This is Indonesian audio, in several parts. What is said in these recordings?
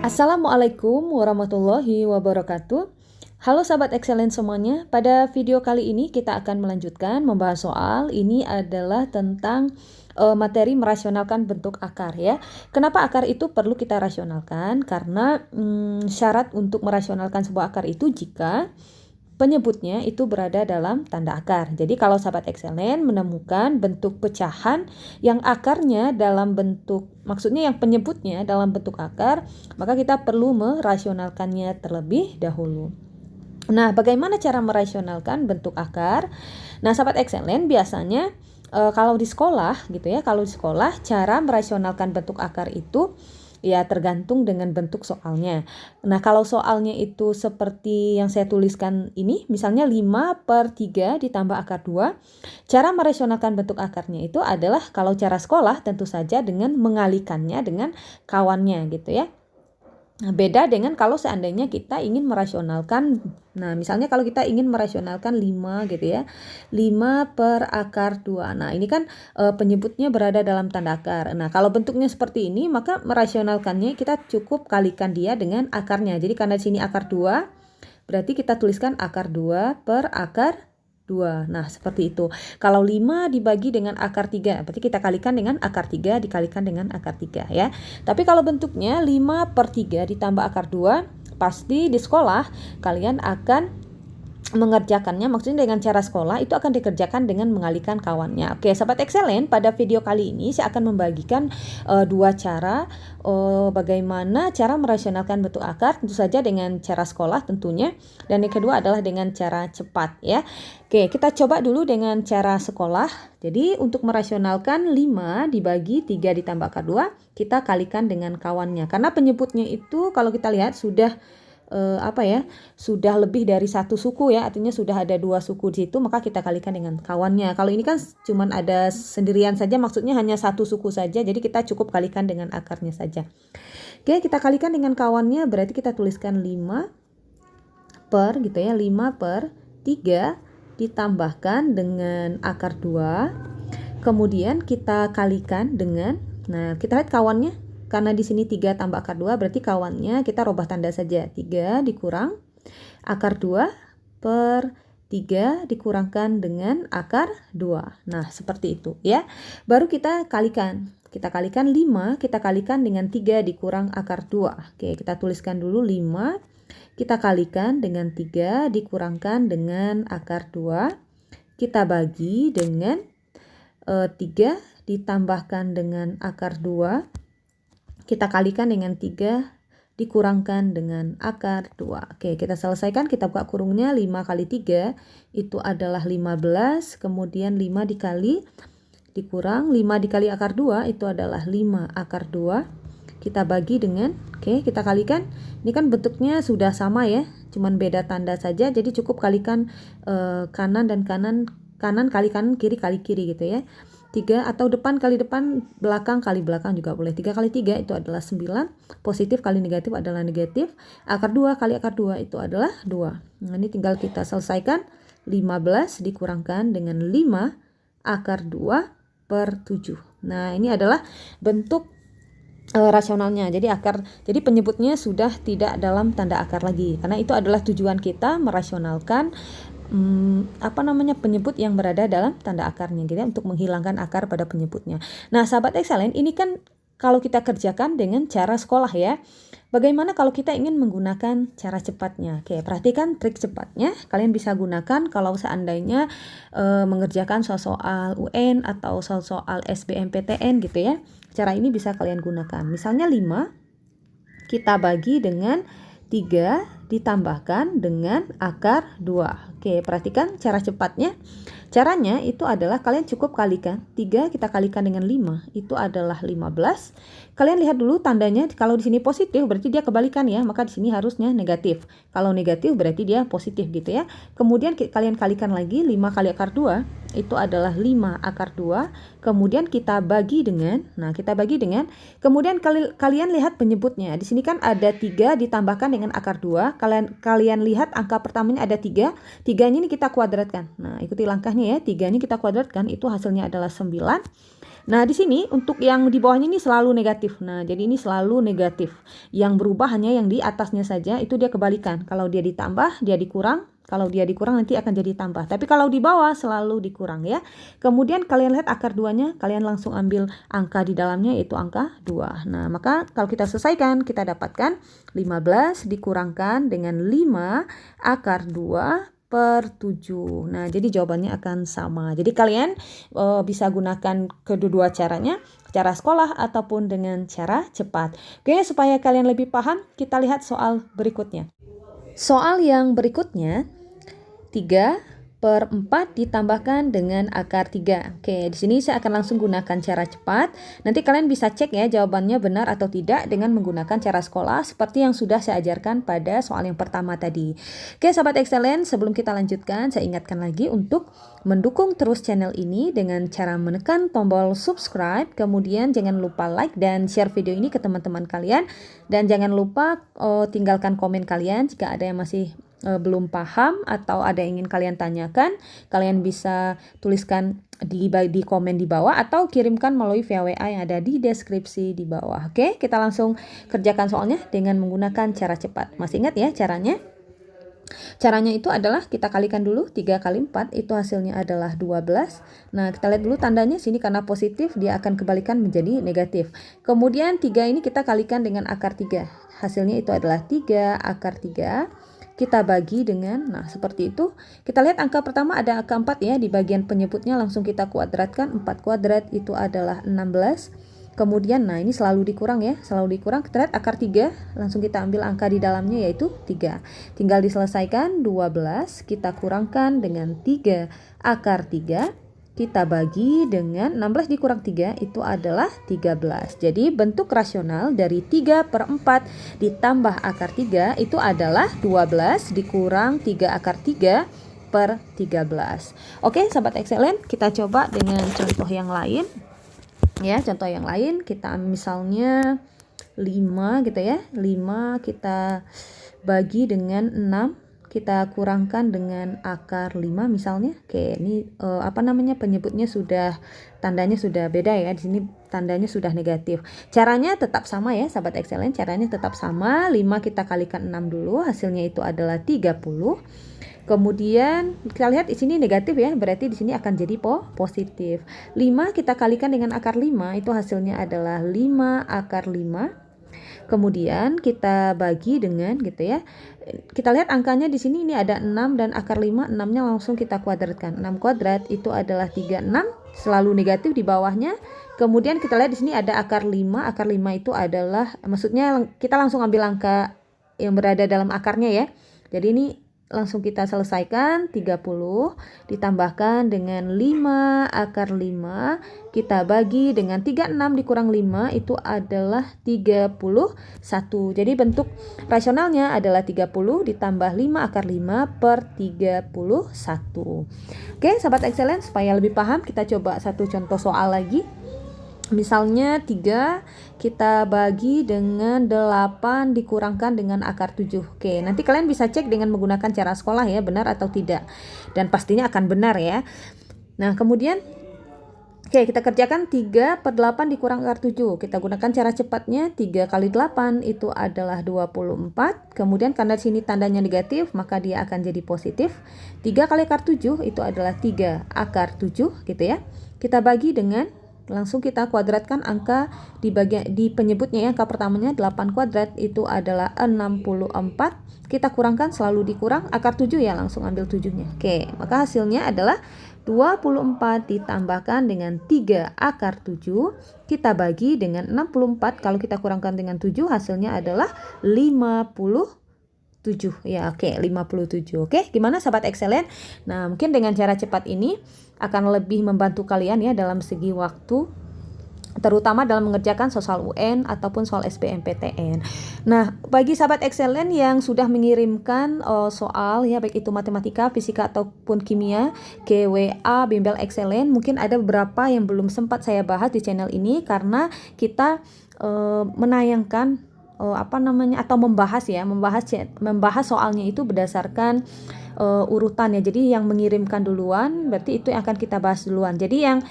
Assalamualaikum warahmatullahi wabarakatuh. Halo sahabat excellent semuanya. Pada video kali ini kita akan melanjutkan membahas soal ini adalah tentang materi merasionalkan bentuk akar ya. Kenapa akar itu perlu kita rasionalkan? Karena syarat untuk merasionalkan sebuah akar itu jika penyebutnya itu berada dalam tanda akar. Jadi kalau sahabat excellent menemukan bentuk pecahan yang akarnya dalam bentuk, maksudnya yang penyebutnya dalam bentuk akar, maka kita perlu merasionalkannya terlebih dahulu. Nah, bagaimana cara merasionalkan bentuk akar? Nah, sahabat excellent biasanya kalau di sekolah gitu ya, kalau di sekolah cara merasionalkan bentuk akar itu ya tergantung dengan bentuk soalnya. Nah, kalau soalnya itu seperti yang saya tuliskan ini, misalnya 5/3 ditambah akar 2, cara merasionalkan bentuk akarnya itu adalah kalau cara sekolah tentu saja dengan mengalikannya dengan kawannya gitu ya. Nah, beda dengan kalau seandainya kita ingin merasionalkan, nah misalnya kalau kita ingin merasionalkan 5 gitu ya, 5 per akar 2. Nah ini kan penyebutnya berada dalam tanda akar. Nah kalau bentuknya seperti ini maka merasionalkannya kita cukup kalikan dia dengan akarnya. Jadi karena di sini akar 2, berarti kita tuliskan akar 2 per akar 2. Nah, seperti itu. Kalau 5 dibagi dengan akar 3, berarti kita kalikan dengan akar 3 dikalikan dengan akar 3 ya. Tapi kalau bentuknya 5/3 ditambah akar 2, pasti di sekolah kalian akan mengerjakannya, maksudnya dengan cara sekolah itu akan dikerjakan dengan mengalihkan kawannya. Oke, sahabat excellent, pada video kali ini saya akan membagikan dua cara bagaimana cara merasionalkan bentuk akar, tentu saja dengan cara sekolah tentunya, dan yang kedua adalah dengan cara cepat ya. Oke, kita coba dulu dengan cara sekolah. Jadi untuk merasionalkan 5 dibagi 3 ditambah akar 2, kita kalikan dengan kawannya. Karena penyebutnya itu kalau kita lihat sudah sudah lebih dari satu suku ya, artinya sudah ada 2 suku di situ, maka kita kalikan dengan kawannya. Kalau ini kan cuman ada sendirian saja, maksudnya hanya satu suku saja, jadi kita cukup kalikan dengan akarnya saja. Oke, kita kalikan dengan kawannya, berarti kita tuliskan 5 per 3 ditambahkan dengan akar 2, kemudian kita kalikan dengan, nah kita lihat kawannya. Karena di sini 3 tambah akar 2, berarti kawannya kita rubah tanda saja. 3 dikurang akar 2 per 3 dikurangkan dengan akar 2. Nah, seperti itu ya. Baru kita kalikan. Kita kalikan 5, kita kalikan dengan 3 dikurang akar 2. Oke, kita tuliskan dulu 5. Kita kalikan dengan 3 dikurangkan dengan akar 2. Kita bagi dengan 3 ditambahkan dengan akar 2. Kita kalikan dengan 3 dikurangkan dengan akar 2. Oke, kita selesaikan, kita buka kurungnya. 5 kali 3 itu adalah 15, kemudian 5 dikali dikurang 5 dikali akar 2 itu adalah 5 akar 2. Kita bagi dengan, oke, kita kalikan. Ini kan bentuknya sudah sama ya, cuman beda tanda saja, jadi cukup kalikan kanan dan kanan kali kanan, kiri kali kiri gitu ya. 3 atau depan kali depan, belakang kali belakang juga boleh. 3 kali 3 itu adalah 9, positif kali negatif adalah negatif, akar 2 kali akar 2 itu adalah 2. Nah, ini tinggal kita selesaikan. 15 dikurangkan dengan 5 akar 2 per 7. Nah, ini adalah bentuk rasionalnya. Jadi penyebutnya sudah tidak dalam tanda akar lagi, karena itu adalah tujuan kita merasionalkan penyebut yang berada dalam tanda akarnya gitu ya, untuk menghilangkan akar pada penyebutnya. Nah, sahabat excellent, ini kan kalau kita kerjakan dengan cara sekolah ya. Bagaimana kalau kita ingin menggunakan cara cepatnya? Oke, perhatikan trik cepatnya. Kalian bisa gunakan kalau seandainya mengerjakan soal-soal UN atau soal-soal SBMPTN gitu ya. Cara ini bisa kalian gunakan. Misalnya 5 kita bagi dengan 3 ditambahkan dengan akar 2. Oke, perhatikan cara cepatnya. Caranya itu adalah kalian cukup kalikan. 3 kita kalikan dengan 5, itu adalah 15. Kalian lihat dulu tandanya, kalau di sini positif berarti dia kebalikan ya, maka di sini harusnya negatif. Kalau negatif berarti dia positif gitu ya. Kemudian kalian kalikan lagi, 5 kali akar 2 itu adalah 5 akar 2. Kemudian kita bagi dengan, kemudian kalian lihat penyebutnya. Di sini kan ada 3 ditambahkan dengan akar 2. Kalian lihat angka pertamanya ada 3. 3-nya ini kita kuadratkan. Nah, ikuti langkahnya ya. 3-nya kita kuadratkan, itu hasilnya adalah 9. Nah, di sini untuk yang di bawahnya ini selalu negatif. Nah, jadi ini selalu negatif. Yang berubah hanya yang di atasnya saja, itu dia kebalikan. Kalau dia ditambah, dia dikurang. Kalau dia dikurang nanti akan jadi tambah. Tapi kalau di bawah selalu dikurang ya. Kemudian kalian lihat akar 2-nya, kalian langsung ambil angka di dalamnya yaitu angka 2. Nah, maka kalau kita selesaikan, kita dapatkan 15 dikurangkan dengan 5 akar 2/7. Nah, jadi jawabannya akan sama. Jadi kalian bisa gunakan kedua caranya, cara sekolah ataupun dengan cara cepat. Oke, supaya kalian lebih paham, kita lihat soal berikutnya. Soal yang berikutnya, 3/4 ditambahkan dengan akar 3. Oke, di sini saya akan langsung gunakan cara cepat. Nanti kalian bisa cek ya jawabannya benar atau tidak dengan menggunakan cara sekolah seperti yang sudah saya ajarkan pada soal yang pertama tadi. Oke, sahabat excellent, sebelum kita lanjutkan, saya ingatkan lagi untuk mendukung terus channel ini dengan cara menekan tombol subscribe, kemudian jangan lupa like dan share video ini ke teman-teman kalian, dan jangan lupa tinggalkan komen kalian jika ada yang masih belum paham atau ada yang ingin kalian tanyakan. Kalian bisa tuliskan di komen di bawah atau kirimkan melalui via WA yang ada di deskripsi di bawah. Oke, kita langsung kerjakan soalnya dengan menggunakan cara cepat. Masih ingat ya caranya? Caranya itu adalah kita kalikan dulu 3 kali 4 itu hasilnya adalah 12. Nah, kita lihat dulu tandanya sini karena positif dia akan kebalikan menjadi negatif. Kemudian 3 ini kita kalikan dengan akar 3. Hasilnya itu adalah 3 akar 3. Kita bagi dengan, nah seperti itu. Kita lihat angka pertama ada angka 4 ya, di bagian penyebutnya langsung kita kuadratkan. 4 kuadrat itu adalah 16. Kemudian nah ini selalu dikurang ya, selalu dikurang. Kita lihat akar 3, langsung kita ambil angka di dalamnya yaitu 3. Tinggal diselesaikan, 12 kita kurangkan dengan 3 akar 3. Kita bagi dengan 16 dikurang 3 itu adalah 13. Jadi bentuk rasional dari 3/4 ditambah akar 3 itu adalah 12 dikurang 3 akar 3/13. Oke, sahabat excellent, kita coba dengan contoh yang lain. Ya, contoh yang lain kita misalnya 5 gitu ya. 5 kita bagi dengan 6. Kita kurangkan dengan akar 5 misalnya. Oke, ini penyebutnya sudah, tandanya sudah beda ya. Di sini tandanya sudah negatif. Caranya tetap sama ya, sahabat excellent. Caranya tetap sama. 5 kita kalikan 6 dulu, hasilnya itu adalah 30. Kemudian kita lihat di sini negatif ya, berarti di sini akan jadi positif. 5 kita kalikan dengan akar 5, itu hasilnya adalah 5 akar 5. Kemudian kita bagi dengan gitu ya. Kita lihat angkanya di sini ini ada 6 dan akar 5, 6-nya langsung kita kuadratkan. 6 kuadrat itu adalah 36, selalu negatif di bawahnya. Kemudian kita lihat di sini ada akar 5. Akar 5 itu adalah, maksudnya kita langsung ambil angka yang berada dalam akarnya ya. Jadi ini langsung kita selesaikan, 30 ditambahkan dengan 5 akar 5, kita bagi dengan 36 dikurang 5 itu adalah 31. Jadi bentuk rasionalnya adalah 30 ditambah 5 akar 5/31. Oke, sahabat excellent, supaya lebih paham kita coba satu contoh soal lagi. Misalnya 3 kita bagi dengan 8 dikurangkan dengan akar 7. Oke, nanti kalian bisa cek dengan menggunakan cara sekolah ya, benar atau tidak. Dan pastinya akan benar ya. Nah, kemudian kita kerjakan 3/8 dikurang akar 7. Kita gunakan cara cepatnya, 3 kali 8 itu adalah 24. Kemudian karena sini tandanya negatif, maka dia akan jadi positif. 3 kali akar 7 itu adalah 3 akar 7 gitu ya. Kita bagi dengan, langsung kita kuadratkan angka di bagian di penyebutnya ya. Angka pertamanya 8 kuadrat itu adalah 64. Kita kurangkan, selalu dikurang akar 7 ya, langsung ambil 7-nya. Oke, maka hasilnya adalah 24 ditambahkan dengan 3 akar 7. Kita bagi dengan 64. Kalau kita kurangkan dengan 7 hasilnya adalah 57 ya. Oke, 57. Oke, gimana sahabat excellent? Nah, mungkin dengan cara cepat ini akan lebih membantu kalian ya dalam segi waktu, terutama dalam mengerjakan soal UN ataupun soal SBMPTN. Nah, bagi sahabat excellent yang sudah mengirimkan soal ya, baik itu matematika, fisika ataupun kimia ke WA Bimbel Excellent, mungkin ada beberapa yang belum sempat saya bahas di channel ini karena kita menayangkan atau membahas soalnya itu berdasarkan urutan ya. Jadi yang mengirimkan duluan berarti itu yang akan kita bahas duluan. Jadi yang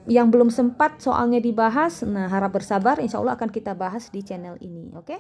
yang belum sempat soalnya dibahas, nah harap bersabar, insya Allah akan kita bahas di channel ini, oke?